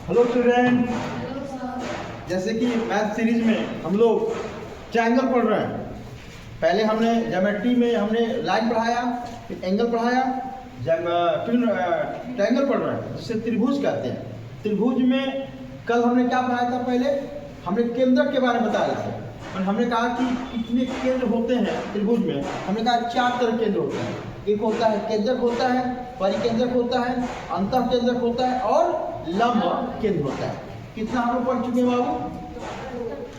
Hello student. Hello sir. जैसे कि math series में हम लोग ट्रायंगल पढ़ रहे हैं। पहले हमने ज्योमेट्री में हमने लाइन पढ़ाया, फिर एंगल पढ़ाया, फिर ट्रायंगल पढ़ रहे हैं जिससे त्रिभुज कहते हैं। त्रिभुज में कल हमने क्या पढ़ाया था? पहले हमने केंद्र के बारे में बताया था और हमने कहा कि कितने केंद्र होते हैं त्रिभुज में। हमने कहा 4 तरह के केंद्र होते हैं। एक होता है केंद्रक होता है, परिकेंद्रक होता है, अंतः केंद्रक होता है और लंब केंद्र होता है। कितना हम लोग पढ़ चुके हैं बाबू?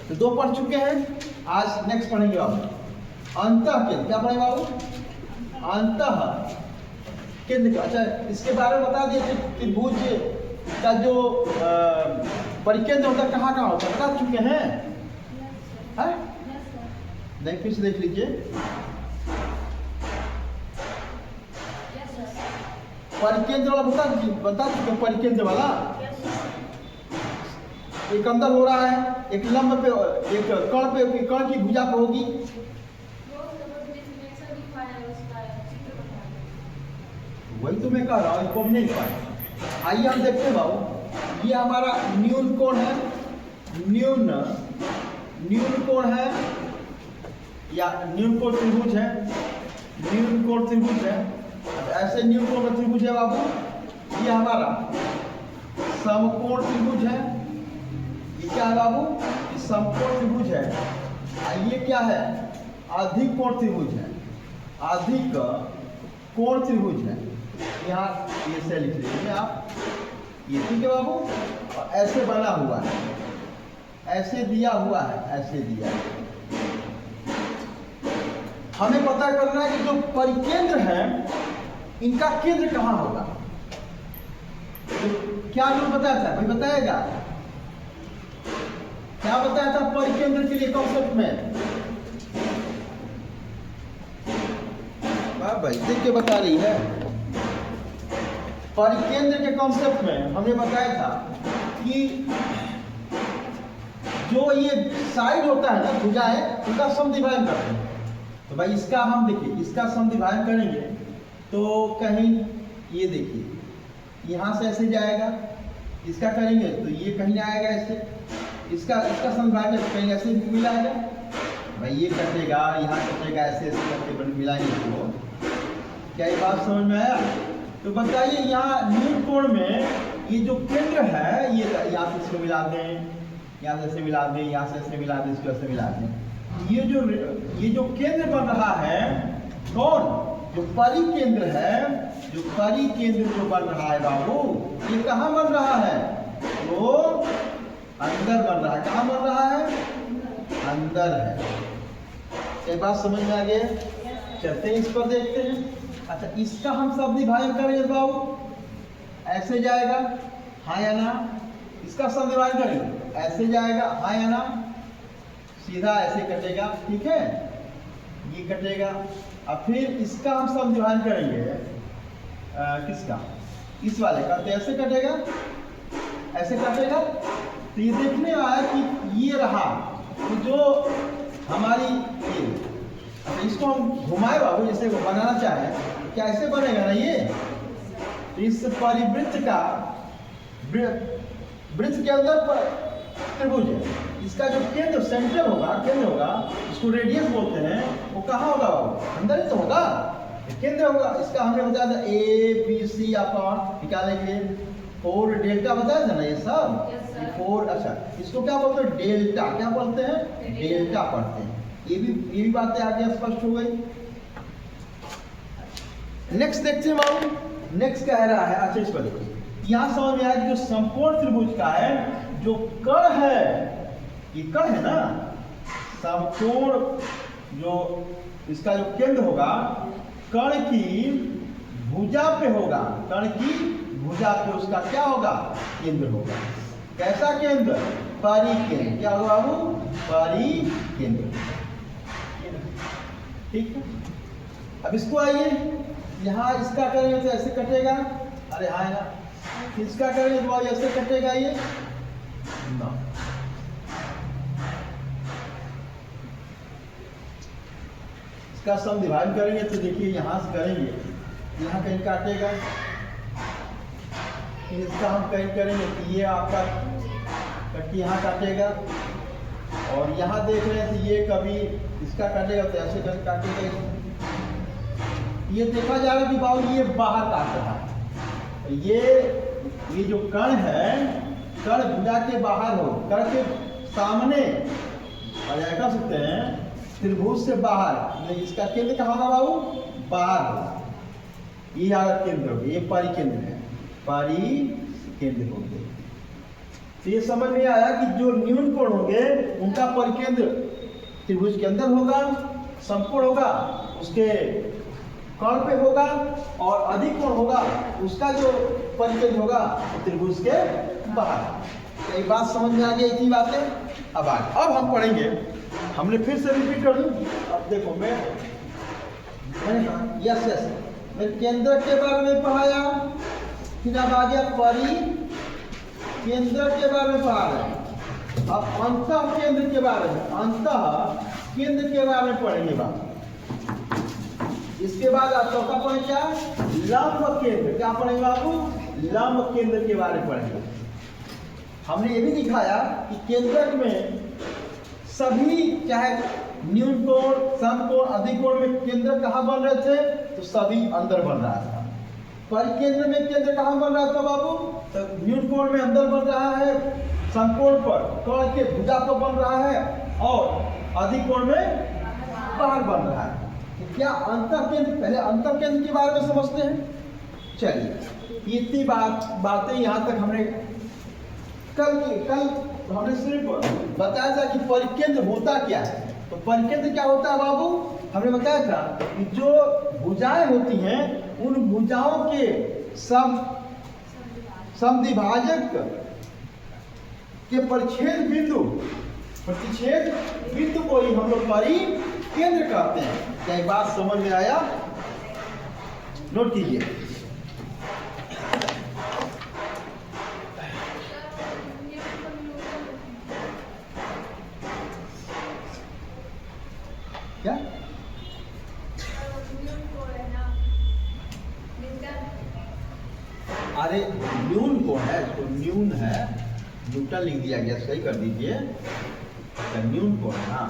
तो 2 पढ़ चुके हैं। आज नेक्स्ट पढ़ेंगे बाबू अंतः केंद्र। क्या पढ़ेंगे बाबू? अंतः केंद्र। अच्छा, इसके बारे में बता दिए। त्रिभुज का जो परिकेंद्र होता है कहाँ कहाँ होता है बता चुके हैं? है? नहीं, फिर से देख लीजिए। परिकेंद्र वाला बता चुके हैं। परिकेंद्र वाला एक अंदर हो रहा है, एक लंब पे, एक कर्ण पे, कर्ण की भुजा पे होगी। वही तो मैं कह रहा हूँ, इसको नहीं पाए। आइए हम देखते हैं बाबू। ये हमारा न्यून कोण है, न्यून कोण है या न्यून कोण त्रिभुज है, न्यून कोण त्रिभुज है। ऐसे न्यून कोण का त्रिभुज है बाबू। ये हमारा समकोण त्रिभुज है। ये क्या है बाबू? ये समकोण त्रिभुज है। ये क्या है? अधिक कोण त्रिभुज है, अधिक कोण त्रिभुज है। यहाँ ये से लिख लीजिए आप, ये ठीक है बाबू। और ऐसे बना हुआ है, ऐसे दिया हुआ है, ऐसे दिया है। हमें पता करना है कि जो परिकेंद्र है इनका केंद्र कहाँ होगा। तो क्या रूल बताया था भाई? बताएगा क्या बताया था परिकेंद्र के लिए कॉन्सेप्ट में? भाई देख के बता रही है। परिकेंद्र के कॉन्सेप्ट में हमने बताया था कि जो ये साइड होता है ना, भुजाएं, उनका समद्विभाजन करते हैं। तो भाई इसका हम देखिए, इसका समद्विभाजन करेंगे तो कहीं ये देखिए यहाँ से ऐसे जाएगा। इसका करेंगे तो ये कहीं आएगा ऐसे। इसका समद्विभाजन कहीं ऐसे मिलाएगा। भाई ये कटेगा, यहाँ कटेगा, ऐसे ऐसे करके मिलाएंगे। तो क्या ये बात समझ में आया? तो बताइए यहाँ न्यून कोण में ये जो केंद्र है, ये यहाँ से इसको मिला दें, यहाँ से ऐसे मिला दें, यहाँ से ऐसे मिला दें, इसको ऐसे मिला दें। ये जो केंद्र बन रहा है, कौन? जो परिकेंद्र है, जो परिकेंद्र जो बन रहा है बाबू, ये कहाँ बन रहा है? वो अंदर बन रहा है। कहाँ बन रहा है? अंदर है। एक बात समझ में आ गई? चलते हैं इस पर देखते हैं। अच्छा, इसका हम समद्विभाजन करेंगे बाबू, ऐसे जाएगा, हाँ या ना? इसका समद्विभाजन करेंगे, ऐसे जाएगा, हाँ या ना? सीधा ऐसे कटेगा, ठीक है, ये कटेगा। अब फिर इसका हम समद्विभाजन करेंगे, किसका? इस वाले का। तो ऐसे कटेगा, ऐसे कटेगा। तो ये देखने आया कि ये रहा तो जो हमारी ये, तो इसको हम घुमाए बाबू, जैसे बनाना चाहे क्या ऐसे बनेगा ना ये। तो इस परिवृत्त का, वृत्त के अंदर त्रिभुज है। इसका जो केंद्र, सेंटर होगा, केंद्र होगा, इसको रेडियस बोलते हैं। वो कहाँ होगा बाबू? अंदर ही तो होगा, केंद्र होगा। इसका हमने बताया था ABC अपॉन निकालने के लिए 4 डेल्टा बताया था ना ये सब। 4, अच्छा इसको क्या बोलते हैं? डेल्टा। क्या बोलते हैं? डेल्टा पढ़ते हैं। ये भी बातें आगे स्पष्ट हो गई। नेक्स्ट देखते हैं बाबू। नेक्स्ट कह रहा है, अच्छा इस पर देखो, यहाँ समझ में आया कि जो समकोण त्रिभुज का है, जो कर्ण है, ये कर्ण है ना, समकोण जो इसका जो केंद्र होगा, कर्ण की भुजा पे होगा। कर्ण की भुजा पे उसका क्या होगा? केंद्र होगा। कैसा केंद्र? परिकेंद्र। क्या होगा बाबू? परिकेंद्र। ठीक है। अब इसको आइए, यहाँ इसका करेंगे तो ऐसे कटेगा, अरे हाँ ना। इसका करेंगे तो ऐसे कटेगा ये ना। इसका समद्विभाजन करेंगे तो देखिए यहाँ से करेंगे, यहाँ कहीं काटेगा, इसका हम कहीं करेंगे कि ये आपका कट्टी यहाँ काटेगा, और यहाँ देख रहे हैं तो ये कभी इसका काटेगा तो ऐसे कभी काटेगा। ये देखा जा रहा है कि बाबू ये बाहर काट रहा है। ये जो कण है, कण भुजा के बाहर हो, कण के सामने और क्या कर सकते हैं त्रिभुज से बाहर। इसका केंद्र कहाँ होगा बाबू? बाहर होगा। ये यहाँ केंद्र हो गया, ये परिकेंद्र है, परिकेंद्र हो गए। तो ये समझ में आया कि जो न्यून कोण होंगे उनका परिकेंद्र त्रिभुज के अंदर होगा, समकोण होगा उसके कर्ण पे होगा, और अधिक कोण होगा उसका जो परिकेंद्र होगा त्रिभुज के बाहर। एक बात समझ में आ गई, इतनी बातें। अब हम पढ़ेंगे, हमने फिर से रिपीट कर दूं। अब देखो मैंने कहा यस मैं केंद्र के बारे में पढ़ाया, फिर अब आ गया परि केंद्र के बारे में पढ़ा रहे हैं। अब अंतः केंद्र के बारे में, अंतः केंद्र के बारे में पढ़ेंगे बात। इसके बाद आप चौथा पढ़ें क्या? लंब केंद्र। क्या पढ़ेंगे बाबू? लंब केंद्र के बारे में पढ़ेंगे। हमने ये भी दिखाया कि केंद्रक में सभी, चाहे न्यून कोण, समकोण, अधिक कोण में केंद्र कहाँ बन रहे थे? तो सभी अंदर बन रहा था। परिकेंद्र में केंद्र कहाँ बन रहा था बाबू? तो न्यून कोण में अंदर बन रहा है, समकोण पर कर्ण के भुजा पर बन रहा है, और अधिक कोण में बाहर बन रहा है। तो क्या अंतर केंद्र, पहले अंतर केंद्र के बारे में समझते हैं। चलिए इतनी बातें यहाँ तक हमने कल हमने सिर्फ बताया था कि परिकेंद्र होता क्या है। तो परिकेंद्र क्या होता है बाबू? हमने बताया था कि जो भुजाएं होती हैं उन भुजाओं के समद्विभाजक के प्रतिच्छेद बिंदु को ही हम लोग परिकेंद्र कहते हैं। क्या बात समझ में आया? नोट कीजिए। क्या? अरे न्यून कोण है, तो न्यून है, न्यूटन लिख दिया गया, सही कर दीजिए। न्यून कोण है, हाँ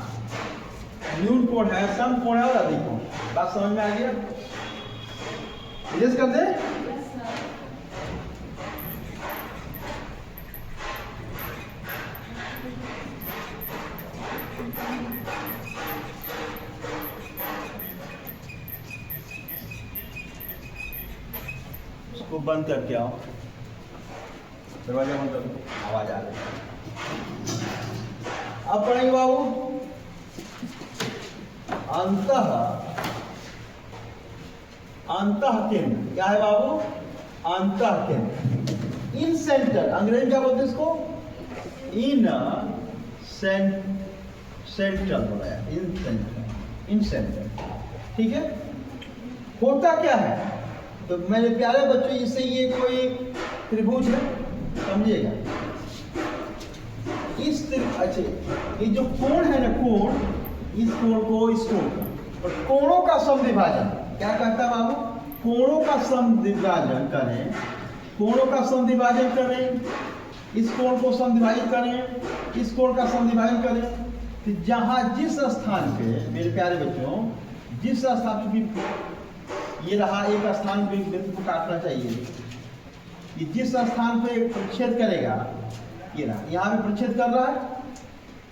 न्यून कोण है, सम कोण है और अधिक कोण। बात समझ में आ गया? इरेज कर दे। इसको बंद करके आओ, दरवाजा बंद कर दो, आवाज आ रही है। अब पढ़ेंगे बाबू अंतः केंद्र। क्या है बाबू? अंतः केंद्र। इन सेंटर, अंग्रेजी क्या बोलते हैं इसको? इन सेंटर बोला है, इन सेंटर। ठीक है। होता क्या है? तो मेरे प्यारे बच्चों, इससे ये कोई त्रिभुज है, समझिएगा। अच्छा ये जो कोण है ना, कोण, इस कोण को इस कोण का, और कोणों का समद्विभाजन क्या कहता है बाबू? कोणों का समद्विभाजन करें, कोणों का समद्विभाजन करें, इस कोण को समद्विभाजित करें, इस कोण का समद्विभाजन करें। तो जहां जिस स्थान पे मेरे प्यारे बच्चों, जिस स्थान पे ये रहा, एक स्थान पे बिंदु को काटना चाहिए, ये जिस स्थान पे प्रतिच्छेद करेगा, ये रहा, यहाँ पे प्रतिच्छेद कर रहा है।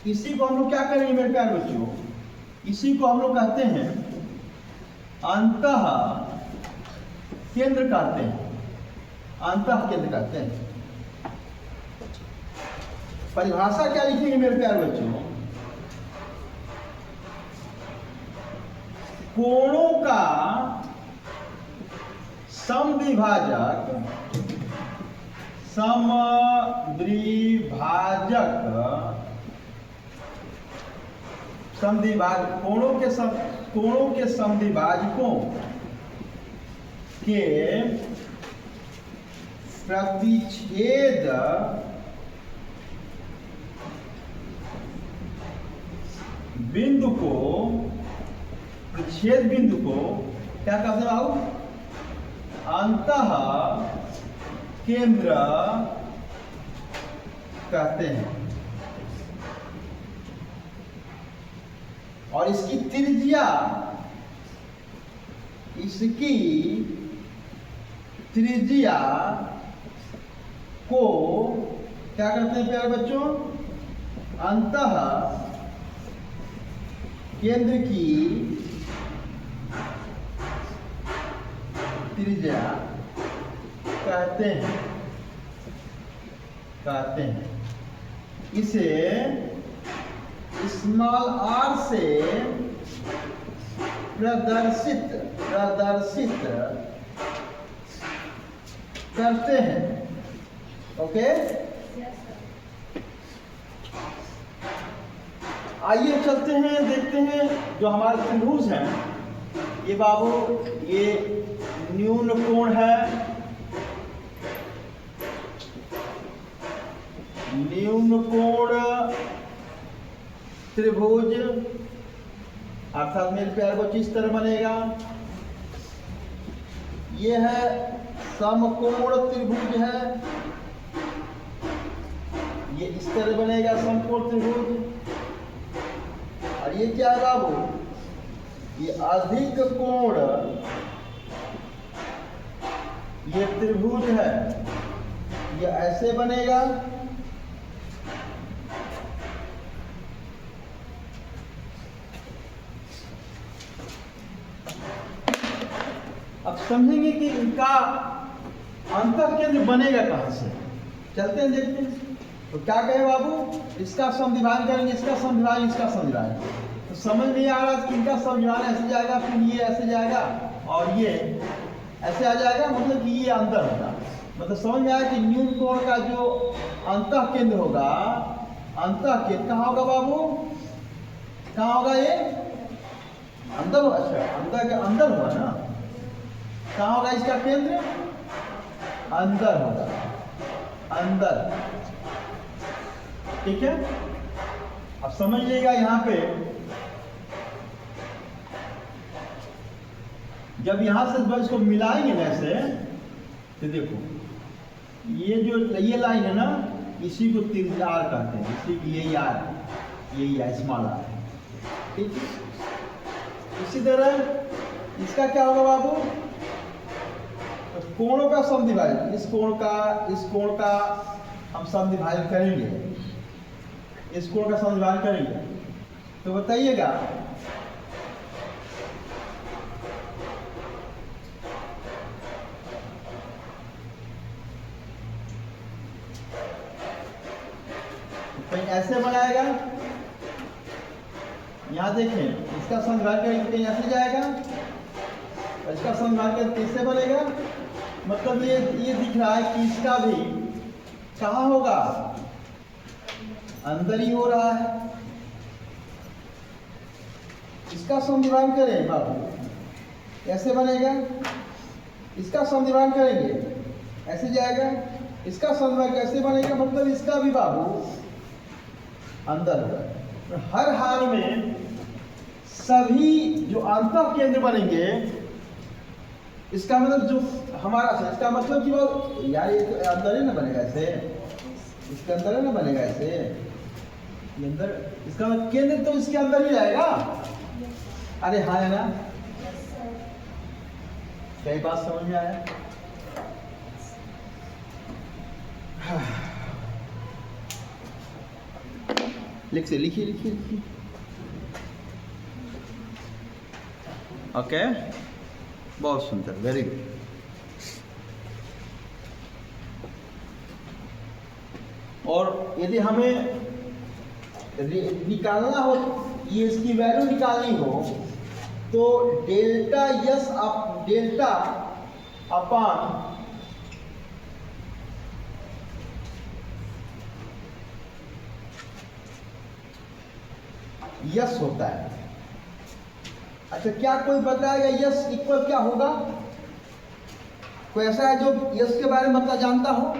इसी को हम लोग क्या करेंगे मेरे प्यारे बच्चों? इसी को हम लोग कहते हैं अंतः केंद्र कहते हैं, अंतः केंद्र कहते हैं। परिभाषा क्या लिखेंगे मेरे प्यारे बच्चों? कोणों का समद्विभाजक कोणों के समद्विभाजकों के प्रतिच्छेद बिंदु को, प्रतिच्छेद बिंदु को क्या कहते हैं बाबू? अंतः केंद्र कहते हैं। और इसकी त्रिज्या को क्या करते हैं प्यारे बच्चों? अंतः केंद्र की त्रिज्या कहते हैं। इसे स्मॉल r से प्रदर्शित करते हैं। ओके, आइए चलते हैं, देखते हैं जो हमारे त्रिभुज हैं। ये बाबू ये न्यून कोण है, न्यून कोण त्रिभुज, अर्थात मेरे प्यारे बच्चे इस तरह बनेगा। ये है समकोण त्रिभुज है, ये इस तरह बनेगा समकोण त्रिभुज। और ये क्या है बाबू? ये अधिक कोण ये त्रिभुज है, ये ऐसे बनेगा। अब समझेंगे कि इनका अंतर केंद्र बनेगा कहां से। चलते हैं, देखते हैं। तो क्या कहे बाबू? इसका समद्विभाजन करेंगे, इसका समद्विभाजन, इसका समद्विभाजन। तो समझ नहीं आ रहा कि इनका समद्विभाजन ऐसे जाएगा, फिर ये ऐसे जाएगा और ये ऐसे आ जाएगा, मतलब कि ये अंतर होगा। मतलब समझ में आया कि न्यून कोण का जो अंतः केंद्र होगा, अंतः केंद्र कहाँ होगा बाबू? कहाँ होगा? ये अंदर होगा। अच्छा, अंदर के अंदर होगा ना? कहाँ होगा इसका केंद्र? अंदर होगा, अंदर। ठीक है, अब समझ लीजिएगा यहाँ पे जब यहां से इसको मिलाएंगे ना ऐसे, तो देखो ये जो ये लाइन है ना, इसी को त्रिज्या r कहते हैं। इसी की यही r स्मॉल r। ठीक है, इसी तरह इसका क्या होगा बाबू? तो कोणों का समद्विभाजन, इस कोण का हम समद्विभाजन करेंगे, इस कोण का समद्विभाजन करेंगे। तो बताइएगा कहीं ऐसे बनाएगा, यहां देखें, इसका समद्विभाजन करेंगे कहीं ऐसे जाएगा, और इसका समद्विभाजन करके इससे बनेगा। मतलब ये दिख रहा है कि इसका भी कहाँ होगा? अंदर ही हो रहा है। इसका समद्विभाजन करें बाबू, ऐसे बनेगा। इसका समद्विभाजन करेंगे, ऐसे जाएगा। इसका समद्विभाजन कैसे बनेगा? मतलब इसका भी बाबू अंदर होगा। हर हाल में सभी जो अंतः केंद्र बनेंगे, इसका मतलब जो हमारा है, इसका मतलब कि वो यार ये तो अंदर ही ना बनेगा ऐसे, इसके अंदर ही ना बनेगा ऐसे, ये अंदर, इसका मतलब केंद्र तो इसके अंदर ही रहेगा। अरे हाँ है ना? कई बात समझ में आया? लिखिए। ओके, बहुत सुंदर, वेरी गुड। और यदि हमें निकालना हो, ये इसकी वैल्यू निकालनी हो, तो डेल्टा अपान यस होता है। अच्छा, क्या कोई बताएगा यस इक्वल क्या होगा? कोई ऐसा है जो यस के बारे में मतलब जानता हो?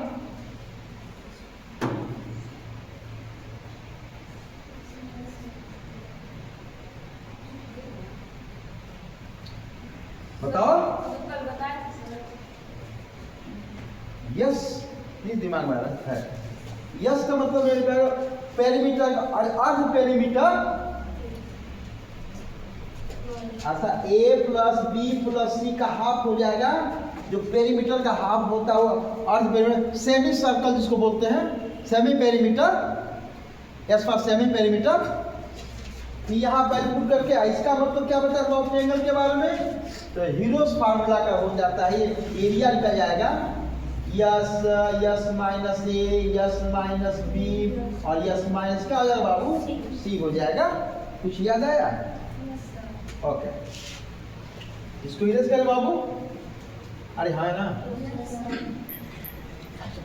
बताओ। यस, नहीं दिमाग में आ रहा है। यस का मतलब मेरे प्यारे पेरीमीटर और अर्ध पेरीमीटर ऐसा a प्लस बी प्लस सी का हाफ हो जाएगा। जो पेरीमीटर का हाफ होता है वो अर्ध पेरीमीटर, सेमी सर्कल जिसको बोलते हैं, semi perimeter, S for semi perimeter. यहाँ वैल्यू पुट करके इसका मतलब क्या बता लॉफ्ट एंगल के बारे में, तो हीरोज फार्मूला का हो जाता है, ये एरिया निकल जाएगा, यस यस माइनस ए यस माइनस बी और यस माइनस क्या हो जाएगा बाबू, सी हो जाएगा। कुछ याद आया? ओके, इसको इरेज करें बाबू। अरे हाँ ना,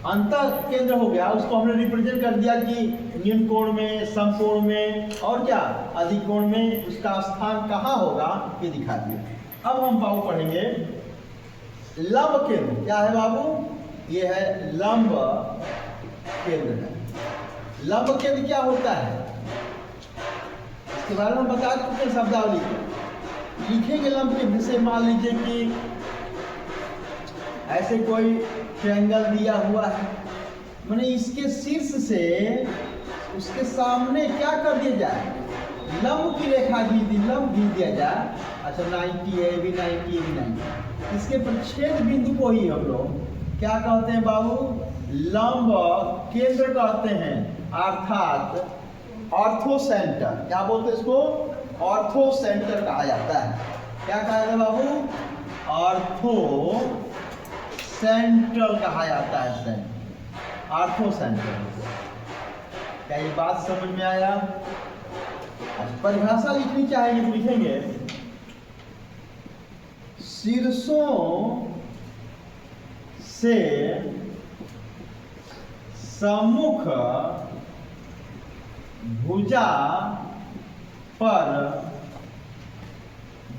अंतर केंद्र हो गया, उसको हमने रिप्रेजेंट कर दिया कि न्यून कोण में, समकोण में और क्या अधिक कोण में उसका स्थान कहाँ होगा ये दिखा दिया। अब हम बाबू पढ़ेंगे लंब केंद्र। क्या है बाबू? ये है लंब केंद्र है। लंब केंद्र क्या होता है इसके बारे में बता चुके शब्दावली लिखेंगे। लंब केंद्र से मान लीजिए कि ऐसे कोई ट्रायंगल दिया हुआ है, मैंने इसके शीर्ष से उसके सामने क्या कर दिया जाए, लंब की रेखा खींच दी, लंब खींच दिया जाए। अच्छा 90 ए बी 90 ए बी 90, इसके प्रच्छेद बिंदु को ही हम लोग क्या कहते हैं बाबू, लंब केंद्र कहते हैं, अर्थात ऑर्थो सेंटर। क्या बोलते हैं इसको? ऑर्थो सेंटर कहा जाता है। क्या कहा जाता है बाबू? ऑर्थो सेंट्रल कहा जाता है, सेंटर, ऑर्थो सेंटर। क्या ये बात समझ में आया? परिभाषा लिखनी चाहेंगे तो लिखेंगे शीर्षों से सम्मुख भुजा पर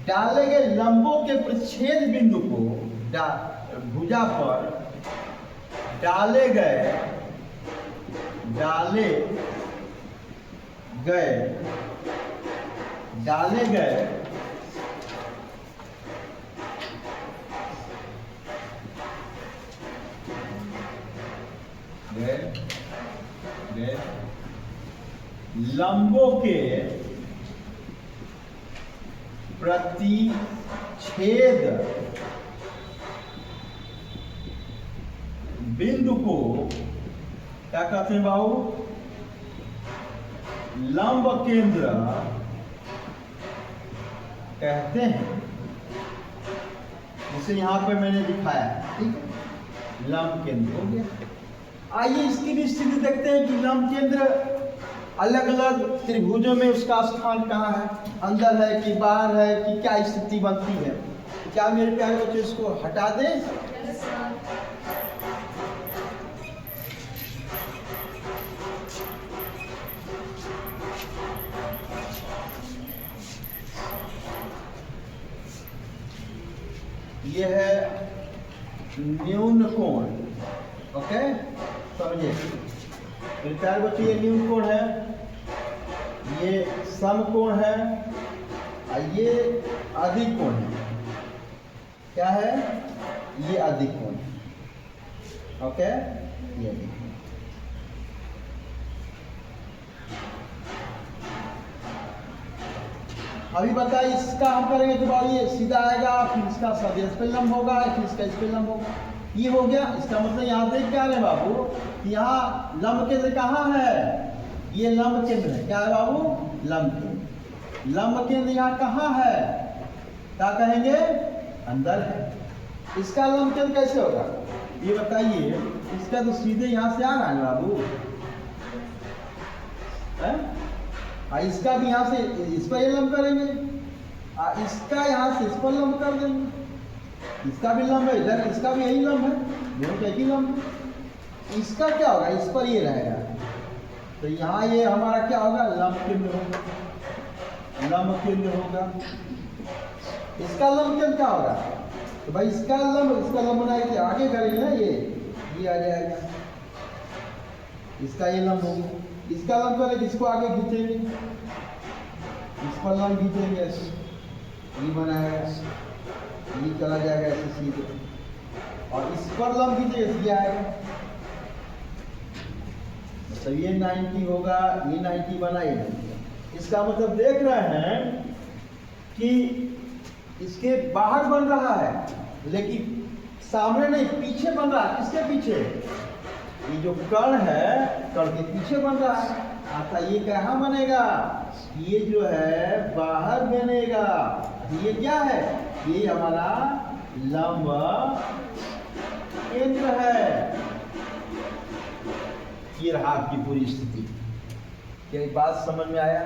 डाले गए लंबों के प्रच्छेद बिंदु को भुजा पर डाले गए लंबों के प्रतिच्छेद बिंदु को क्या कहते हैं बाबू? लंब केंद्र कहते हैं। जिसे यहां पे मैंने दिखाया, ठीक है, लंब केंद्र हो गया। आइए इसकी भी स्थिति देखते हैं कि लंब केंद्र अलग अलग त्रिभुजों में उसका स्थान कहाँ है, अंदर है कि बाहर है कि क्या स्थिति बनती है। क्या मेरे प्यारे बच्चे इसको हटा दें? ये है न्यून कोण, ओके, समझिए मेरे प्यारे बच्चे, ये न्यून कोण है, ये समकोण है और ये अधिक कोण है। क्या है? ये अधिक कोण, ओके, ये अधिक कोण। अभी बताइए इसका हम करेंगे तो बाबू ये सीधा आएगा, फिर इसका सदिश पे लंब होगा, फिर इसका इस पे लंब होगा। ये हो गया। इसका मतलब यहाँ देख क्या है बाबू, यहाँ लंब केंद्र कहाँ है? ये लंब केंद्र है। क्या है बाबू? लंब केंद्र। लंब केंद्र यहाँ कहाँ है? क्या कहेंगे? अंदर है। इसका लंब केंद्र कैसे होगा ये बताइए। इसका तो सीधे यहाँ से आ रहा है बाबू, इसका भी यहाँ से इस पर लंब करेंगे, इसका यहाँ से इस पर लंब कर देंगे। इसका भी लंब है, इधर इसका भी यही लंब है, दोनों का एक ही लंब है। इसका क्या होगा? इस पर ये रहेगा, तो यहाँ ये हमारा क्या होगा? लंब केंद्र होगा, लंब केंद्र होगा। इसका लंब केंद्र क्या होगा? तो भाई इसका लंब बनाए कि आगे करेंगे ना, ये आ जाएगा, इसका ये लंब होगा। इसका लंब करें, इसको आगे खींचेंगे, इस पर लंब खींचेंगे, ऐसे ये बनाएगा, ये चला जाएगा ऐसे सीधे, और इस पर लंब कीजिए, ये आएगा। मतलब ये 90 होगा, ये 90 बना ही नहीं। इसका मतलब देख रहे हैं कि इसके बाहर बन रहा है, लेकिन सामने नहीं, पीछे बन रहा है। किसके पीछे? ये जो कर्ण है, कर्ण के पीछे बन रहा है। अर्थात ये कहाँ बनेगा? ये जो है बाहर बनेगा। ये क्या है? ये हमारा लंब केंद्र है। ये रहा आपकी पूरी स्थिति। क्या बात समझ में आया?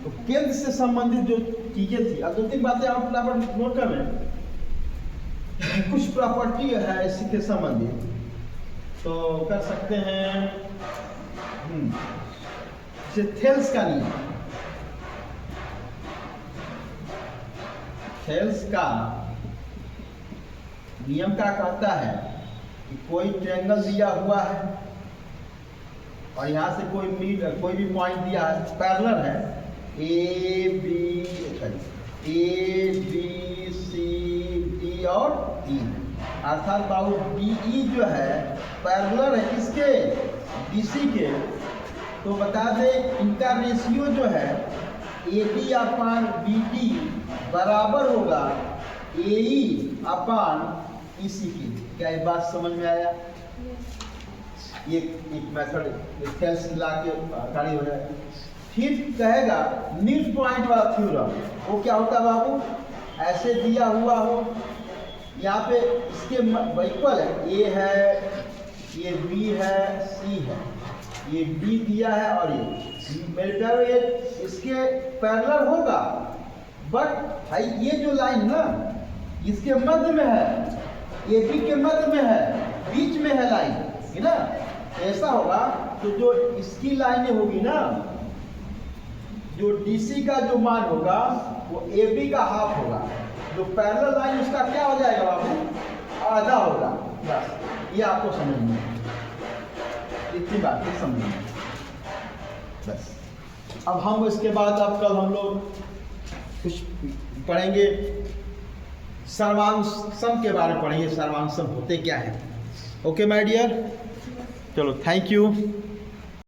तो केंद्र से संबंधित जो चीजें थी, अब 2-3 बातें आप नोट कर लें। कुछ प्रॉपर्टी है इसके संबंधित, तो कर सकते हैं। थेल्स का नियम, थेल्स का नियम क्या कहता है कि कोई ट्रायंगल दिया हुआ है और यहाँ से कोई भी पॉइंट दिया है, पैरेलल है, ए बी सी डी और ई। अर्थात बाबू डी ई जो है पैरेलल है किसके? बीसी के। तो बता दें इनका रेशियो जो है A D upon B D बराबर होगा ए ई अपान ई सी की। क्या ये बात समझ में आया? ये एक मेथड थेल्स ला के खड़ी हो जाए। फिर कहेगा मिड पॉइंट वाला थ्योरम। वो क्या होता है बाबू? ऐसे दिया हुआ हो, यहाँ पे इसके इक्वल है, ए है, ये बी है, सी है, ये डी दिया है और ये मेरे प्यारो ये इसके पैरेलल होगा। बट भाई ये जो लाइन ना इसके मध्य में है, ए बी के मध्य में है, बीच में है लाइन, है ना? ऐसा होगा तो जो इसकी लाइनें होगी ना, जो डीसी का जो मान होगा वो AB का हाफ होगा। जो पैरेलल लाइन उसका क्या हो जाएगा बाबू? आधा होगा। बस ये आपको समझना है, इतनी बात ही समझना है बस। अब हम इसके बाद अब कल हम लोग कुछ पढ़ेंगे, सर्वांग सम के बारे में पढ़ेंगे। सर्वांग सम होते क्या है? ओके माय डियर, चलो थैंक यू।